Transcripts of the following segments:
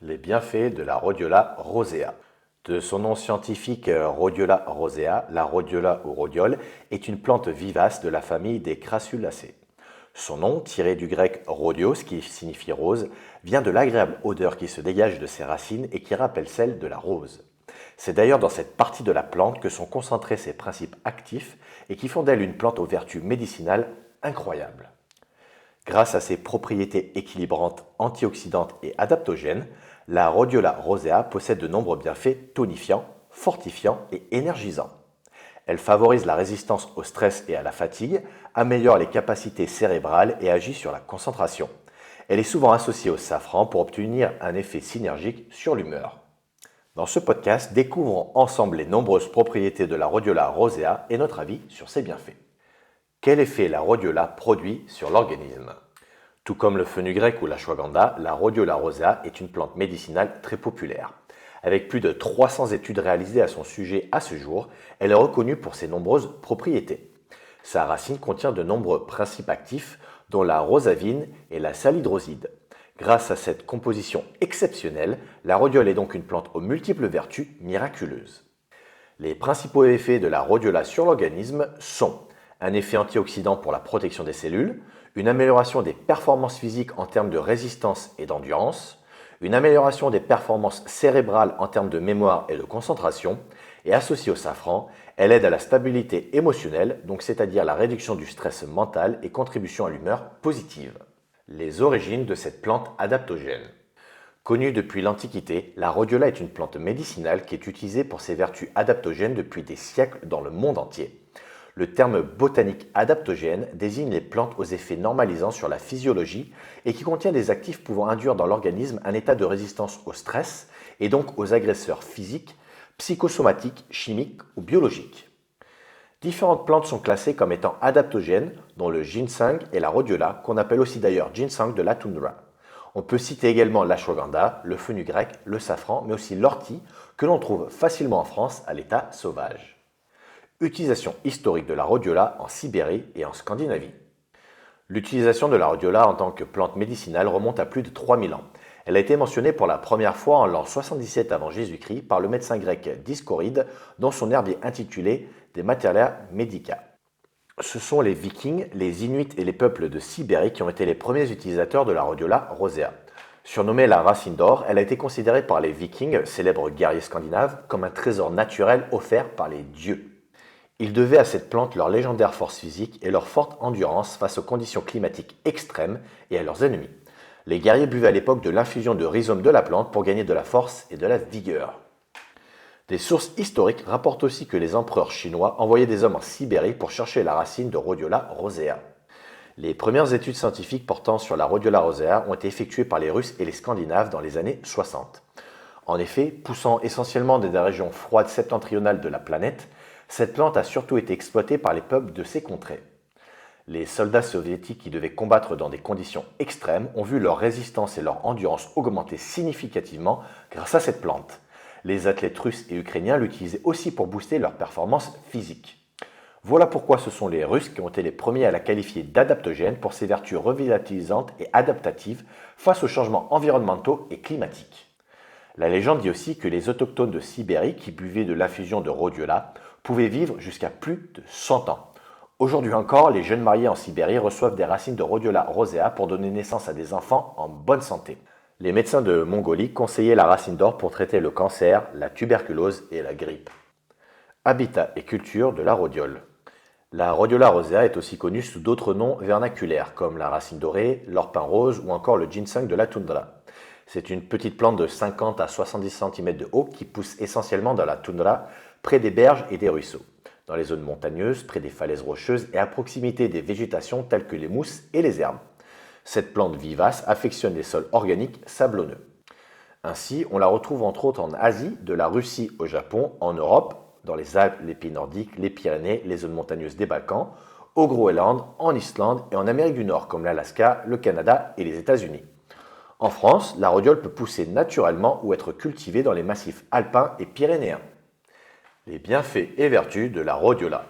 Les bienfaits de la Rhodiola rosea. De son nom scientifique Rhodiola rosea, la rhodiola ou rhodiole est une plante vivace de la famille des Crassulaceae. Son nom, tiré du grec rhodios, qui signifie rose, vient de l'agréable odeur qui se dégage de ses racines et qui rappelle celle de la rose. C'est d'ailleurs dans cette partie de la plante que sont concentrés ses principes actifs et qui font d'elle une plante aux vertus médicinales incroyables. Grâce à ses propriétés équilibrantes, antioxydantes et adaptogènes, la Rhodiola rosea possède de nombreux bienfaits tonifiants, fortifiants et énergisants. Elle favorise la résistance au stress et à la fatigue, améliore les capacités cérébrales et agit sur la concentration. Elle est souvent associée au safran pour obtenir un effet synergique sur l'humeur. Dans ce podcast, découvrons ensemble les nombreuses propriétés de la Rhodiola rosea et notre avis sur ses bienfaits. Quel effet la rhodiola produit sur l'organisme? Tout comme le fenugrec ou l'ashwagandha, la Rhodiola rosea est une plante médicinale très populaire. Avec plus de 300 études réalisées à son sujet à ce jour, elle est reconnue pour ses nombreuses propriétés. Sa racine contient de nombreux principes actifs, dont la rosavine et la salidroside. Grâce à cette composition exceptionnelle, la rhodiole est donc une plante aux multiples vertus miraculeuses. Les principaux effets de la rhodiola sur l'organisme sont un effet antioxydant pour la protection des cellules, une amélioration des performances physiques en termes de résistance et d'endurance, une amélioration des performances cérébrales en termes de mémoire et de concentration, et associée au safran, elle aide à la stabilité émotionnelle, donc c'est-à-dire la réduction du stress mental et contribution à l'humeur positive. Les origines de cette plante adaptogène. Connue depuis l'Antiquité, la rhodiola est une plante médicinale qui est utilisée pour ses vertus adaptogènes depuis des siècles dans le monde entier. Le terme botanique adaptogène désigne les plantes aux effets normalisants sur la physiologie et qui contient des actifs pouvant induire dans l'organisme un état de résistance au stress et donc aux agresseurs physiques, psychosomatiques, chimiques ou biologiques. Différentes plantes sont classées comme étant adaptogènes, dont le ginseng et la rhodiola, qu'on appelle aussi d'ailleurs ginseng de la toundra. On peut citer également l'ashwagandha, le fenugrec, le safran, mais aussi l'ortie, que l'on trouve facilement en France à l'état sauvage. Utilisation historique de la rhodiola en Sibérie et en Scandinavie. L'utilisation de la rhodiola en tant que plante médicinale remonte à plus de 3000 ans. Elle a été mentionnée pour la première fois en l'an 77 avant Jésus-Christ par le médecin grec Discoride dans son herbier intitulé De Materia Medica. Ce sont les Vikings, les Inuits et les peuples de Sibérie qui ont été les premiers utilisateurs de la Rhodiola rosea. Surnommée la racine d'or, elle a été considérée par les Vikings, célèbres guerriers scandinaves, comme un trésor naturel offert par les dieux. Ils devaient à cette plante leur légendaire force physique et leur forte endurance face aux conditions climatiques extrêmes et à leurs ennemis. Les guerriers buvaient à l'époque de l'infusion de rhizome de la plante pour gagner de la force et de la vigueur. Des sources historiques rapportent aussi que les empereurs chinois envoyaient des hommes en Sibérie pour chercher la racine de Rhodiola rosea. Les premières études scientifiques portant sur la Rhodiola rosea ont été effectuées par les Russes et les Scandinaves dans les années 60. En effet, poussant essentiellement dans des régions froides septentrionales de la planète, cette plante a surtout été exploitée par les peuples de ces contrées. Les soldats soviétiques qui devaient combattre dans des conditions extrêmes ont vu leur résistance et leur endurance augmenter significativement grâce à cette plante. Les athlètes russes et ukrainiens l'utilisaient aussi pour booster leurs performances physiques. Voilà pourquoi ce sont les Russes qui ont été les premiers à la qualifier d'adaptogène pour ses vertus revitalisantes et adaptatives face aux changements environnementaux et climatiques. La légende dit aussi que les autochtones de Sibérie qui buvaient de l'infusion de rhodiola pouvaient vivre jusqu'à plus de 100 ans. Aujourd'hui encore, les jeunes mariés en Sibérie reçoivent des racines de Rhodiola rosea pour donner naissance à des enfants en bonne santé. Les médecins de Mongolie conseillaient la racine d'or pour traiter le cancer, la tuberculose et la grippe. Habitat et culture de la rhodiole. La Rhodiola rosea est aussi connue sous d'autres noms vernaculaires comme la racine dorée, l'orpin rose ou encore le ginseng de la toundra. C'est une petite plante de 50 à 70 cm de haut qui pousse essentiellement dans la toundra, près des berges et des ruisseaux, dans les zones montagneuses, près des falaises rocheuses et à proximité des végétations telles que les mousses et les herbes. Cette plante vivace affectionne les sols organiques sablonneux. Ainsi, on la retrouve entre autres en Asie, de la Russie au Japon, en Europe, dans les Alpes, les pays nordiques, les Pyrénées, les zones montagneuses des Balkans, au Groenland, en Islande et en Amérique du Nord comme l'Alaska, le Canada et les États-Unis. En France, la rhodiole peut pousser naturellement ou être cultivée dans les massifs alpins et pyrénéens. Les bienfaits et vertus de la rhodiola.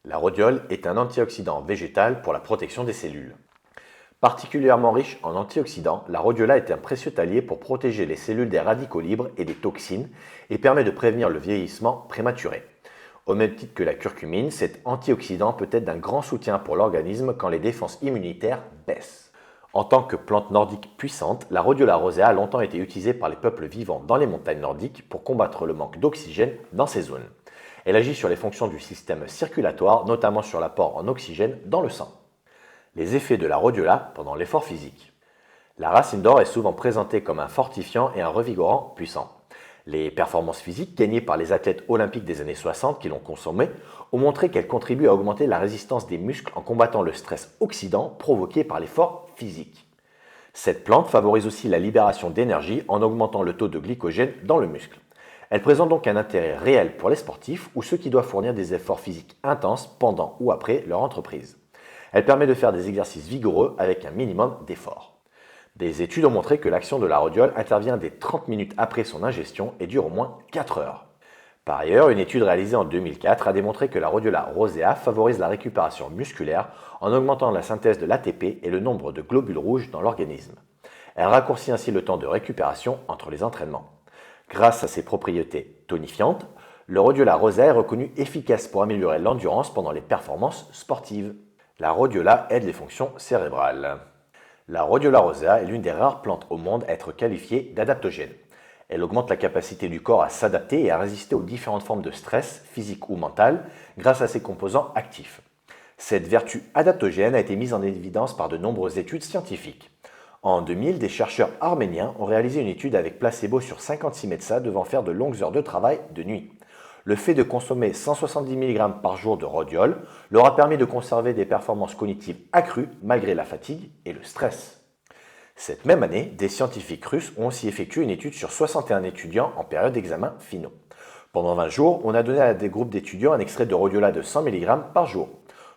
La rhodiole est un antioxydant végétal pour la protection des cellules. Particulièrement riche en antioxydants, la rhodiola est un précieux allié pour protéger les cellules des radicaux libres et des toxines et permet de prévenir le vieillissement prématuré. Au même titre que la curcumine, cet antioxydant peut être d'un grand soutien pour l'organisme quand les défenses immunitaires baissent. En tant que plante nordique puissante, la rhodiola rosea a longtemps été utilisée par les peuples vivant dans les montagnes nordiques pour combattre le manque d'oxygène dans ces zones. Elle agit sur les fonctions du système circulatoire, notamment sur l'apport en oxygène dans le sang. Les effets de la rhodiola pendant l'effort physique. La racine d'or est souvent présentée comme un fortifiant et un revigorant puissant. Les performances physiques gagnées par les athlètes olympiques des années 60 qui l'ont consommée ont montré qu'elle contribue à augmenter la résistance des muscles en combattant le stress oxydant provoqué par l'effort physique. Cette plante favorise aussi la libération d'énergie en augmentant le taux de glycogène dans le muscle. Elle présente donc un intérêt réel pour les sportifs ou ceux qui doivent fournir des efforts physiques intenses pendant ou après leur entreprise. Elle permet de faire des exercices vigoureux avec un minimum d'effort. Des études ont montré que l'action de la rhodiole intervient dès 30 minutes après son ingestion et dure au moins 4 heures. Par ailleurs, une étude réalisée en 2004 a démontré que la rhodiola rosea favorise la récupération musculaire en augmentant la synthèse de l'ATP et le nombre de globules rouges dans l'organisme. Elle raccourcit ainsi le temps de récupération entre les entraînements. Grâce à ses propriétés tonifiantes, le rhodiola rosea est reconnu efficace pour améliorer l'endurance pendant les performances sportives. La rhodiola aide les fonctions cérébrales. La rhodiola rosea est l'une des rares plantes au monde à être qualifiée d'adaptogène. Elle augmente la capacité du corps à s'adapter et à résister aux différentes formes de stress, physique ou mental, grâce à ses composants actifs. Cette vertu adaptogène a été mise en évidence par de nombreuses études scientifiques. En 2000, des chercheurs arméniens ont réalisé une étude avec placebo sur 56 médecins devant faire de longues heures de travail de nuit. Le fait de consommer 170 mg par jour de rhodiole leur a permis de conserver des performances cognitives accrues malgré la fatigue et le stress. Cette même année, des scientifiques russes ont aussi effectué une étude sur 61 étudiants en période d'examen finaux. Pendant 20 jours, on a donné à des groupes d'étudiants un extrait de rhodiola de 100 mg par jour.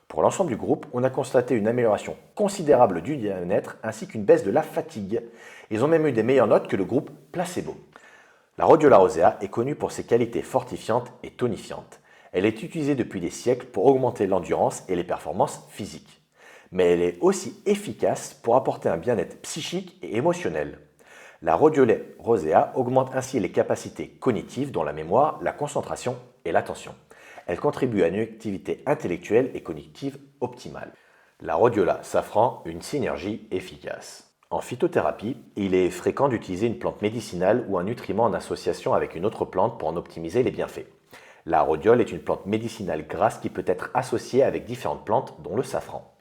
Pour l'ensemble du groupe, on a constaté une amélioration considérable du bien-être ainsi qu'une baisse de la fatigue. Ils ont même eu des meilleures notes que le groupe placebo. La rhodiola rosea est connue pour ses qualités fortifiantes et tonifiantes. Elle est utilisée depuis des siècles pour augmenter l'endurance et les performances physiques. Mais elle est aussi efficace pour apporter un bien-être psychique et émotionnel. La rhodiola rosea augmente ainsi les capacités cognitives dont la mémoire, la concentration et l'attention. Elle contribue à une activité intellectuelle et cognitive optimale. La rhodiola safran, une synergie efficace. En phytothérapie, il est fréquent d'utiliser une plante médicinale ou un nutriment en association avec une autre plante pour en optimiser les bienfaits. La rhodiole est une plante médicinale grasse qui peut être associée avec différentes plantes, dont le safran.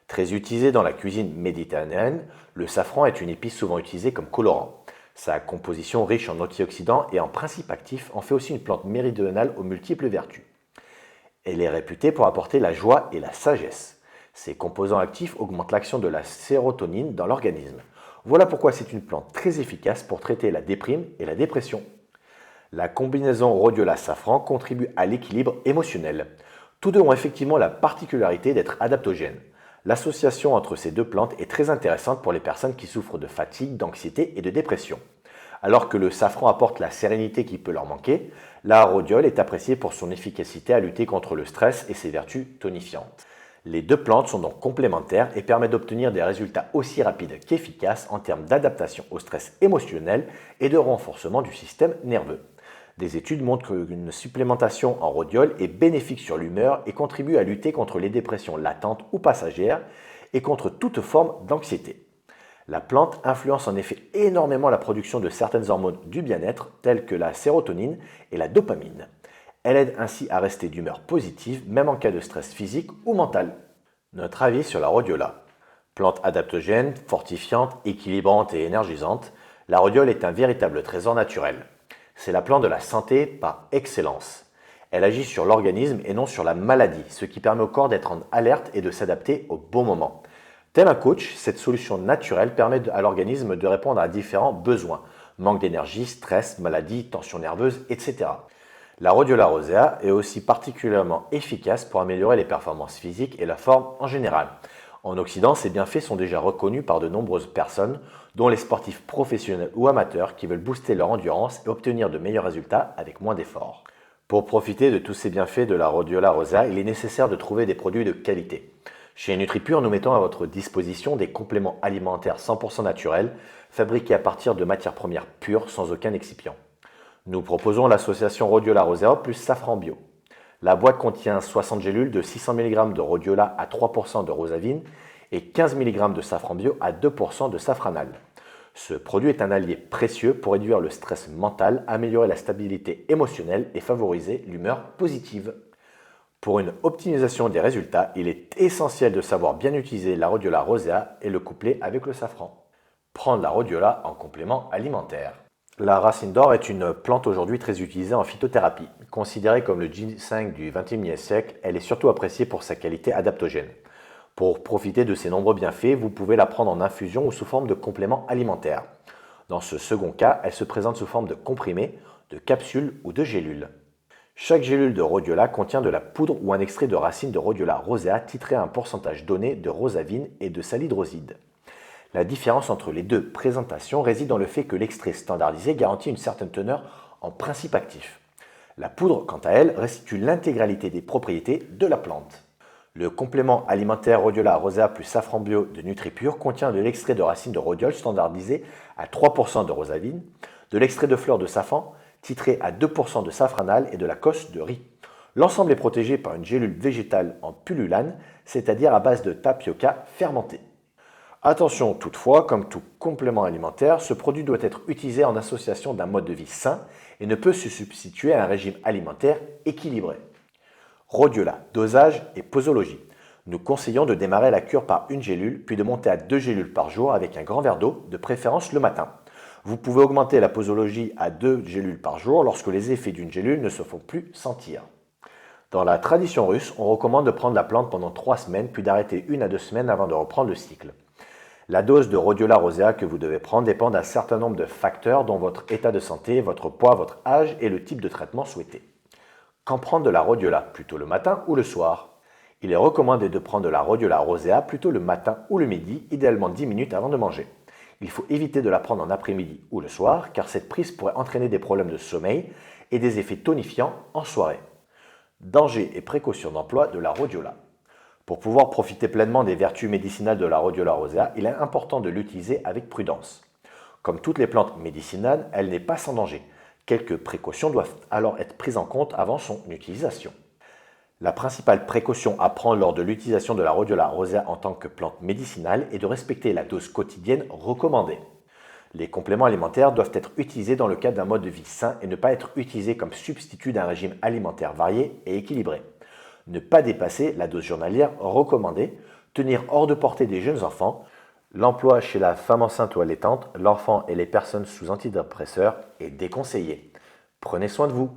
Très utilisé dans la cuisine méditerranéenne, le safran est une épice souvent utilisée comme colorant. Sa composition riche en antioxydants et en principes actifs en fait aussi une plante méridionale aux multiples vertus. Elle est réputée pour apporter la joie et la sagesse. Ces composants actifs augmentent l'action de la sérotonine dans l'organisme. Voilà pourquoi c'est une plante très efficace pour traiter la déprime et la dépression. La combinaison rhodiola-safran contribue à l'équilibre émotionnel. Tous deux ont effectivement la particularité d'être adaptogènes. L'association entre ces deux plantes est très intéressante pour les personnes qui souffrent de fatigue, d'anxiété et de dépression. Alors que le safran apporte la sérénité qui peut leur manquer, la rhodiole est appréciée pour son efficacité à lutter contre le stress et ses vertus tonifiantes. Les deux plantes sont donc complémentaires et permettent d'obtenir des résultats aussi rapides qu'efficaces en termes d'adaptation au stress émotionnel et de renforcement du système nerveux. Des études montrent qu'une supplémentation en rhodiole est bénéfique sur l'humeur et contribue à lutter contre les dépressions latentes ou passagères et contre toute forme d'anxiété. La plante influence en effet énormément la production de certaines hormones du bien-être telles que la sérotonine et la dopamine. Elle aide ainsi à rester d'humeur positive même en cas de stress physique ou mental. Notre avis sur la rhodiola. Plante adaptogène, fortifiante, équilibrante et énergisante, la rhodiole est un véritable trésor naturel. C'est la plante de la santé par excellence. Elle agit sur l'organisme et non sur la maladie, ce qui permet au corps d'être en alerte et de s'adapter au bon moment. Tel un coach, cette solution naturelle permet à l'organisme de répondre à différents besoins, manque d'énergie, stress, maladie, tension nerveuse, etc. La rhodiola rosea est aussi particulièrement efficace pour améliorer les performances physiques et la forme en général. En Occident, ces bienfaits sont déjà reconnus par de nombreuses personnes, dont les sportifs professionnels ou amateurs qui veulent booster leur endurance et obtenir de meilleurs résultats avec moins d'efforts. Pour profiter de tous ces bienfaits de la rhodiola rosea, il est nécessaire de trouver des produits de qualité. Chez NutriPure, nous mettons à votre disposition des compléments alimentaires 100% naturels, fabriqués à partir de matières premières pures sans aucun excipient. Nous proposons l'association Rhodiola Rosea plus Safran Bio. La boîte contient 60 gélules de 600 mg de rhodiola à 3% de rosavine et 15 mg de safran bio à 2% de safranal. Ce produit est un allié précieux pour réduire le stress mental, améliorer la stabilité émotionnelle et favoriser l'humeur positive. Pour une optimisation des résultats, il est essentiel de savoir bien utiliser la Rhodiola Rosea et le coupler avec le safran. Prendre la rhodiola en complément alimentaire. La racine d'or est une plante aujourd'hui très utilisée en phytothérapie. Considérée comme le ginseng du XXIe siècle, elle est surtout appréciée pour sa qualité adaptogène. Pour profiter de ses nombreux bienfaits, vous pouvez la prendre en infusion ou sous forme de complément alimentaire. Dans ce second cas, elle se présente sous forme de comprimés, de capsules ou de gélules. Chaque gélule de rhodiola contient de la poudre ou un extrait de racine de Rhodiola Rosea titré à un pourcentage donné de rosavine et de salidroside. La différence entre les deux présentations réside dans le fait que l'extrait standardisé garantit une certaine teneur en principe actif. La poudre, quant à elle, restitue l'intégralité des propriétés de la plante. Le complément alimentaire Rhodiola Rosea plus Safran Bio de NutriPure contient de l'extrait de racine de rhodiole standardisé à 3% de rosavine, de l'extrait de fleurs de safran titré à 2% de safranal et de la cosse de riz. L'ensemble est protégé par une gélule végétale en pullulane, c'est-à-dire à base de tapioca fermenté. Attention toutefois, comme tout complément alimentaire, ce produit doit être utilisé en association d'un mode de vie sain et ne peut se substituer à un régime alimentaire équilibré. Rhodiola, dosage et posologie. Nous conseillons de démarrer la cure par une gélule, puis de monter à 2 gélules par jour avec un grand verre d'eau, de préférence le matin. Vous pouvez augmenter la posologie à 2 gélules par jour lorsque les effets d'une gélule ne se font plus sentir. Dans la tradition russe, on recommande de prendre la plante pendant 3 semaines, puis d'arrêter 1 à 2 semaines avant de reprendre le cycle. La dose de Rhodiola Rosea que vous devez prendre dépend d'un certain nombre de facteurs dont votre état de santé, votre poids, votre âge et le type de traitement souhaité. Quand prendre de la rhodiola, plutôt le matin ou le soir? Il est recommandé de prendre de la Rhodiola Rosea plutôt le matin ou le midi, idéalement 10 minutes avant de manger. Il faut éviter de la prendre en après-midi ou le soir car cette prise pourrait entraîner des problèmes de sommeil et des effets tonifiants en soirée. Danger et précautions d'emploi de la rhodiola. Pour pouvoir profiter pleinement des vertus médicinales de la Rhodiola Rosea, il est important de l'utiliser avec prudence. Comme toutes les plantes médicinales, elle n'est pas sans danger. Quelques précautions doivent alors être prises en compte avant son utilisation. La principale précaution à prendre lors de l'utilisation de la Rhodiola Rosea en tant que plante médicinale est de respecter la dose quotidienne recommandée. Les compléments alimentaires doivent être utilisés dans le cadre d'un mode de vie sain et ne pas être utilisés comme substitut d'un régime alimentaire varié et équilibré. Ne pas dépasser la dose journalière recommandée, tenir hors de portée des jeunes enfants, l'emploi chez la femme enceinte ou allaitante, l'enfant et les personnes sous antidépresseurs est déconseillé. Prenez soin de vous.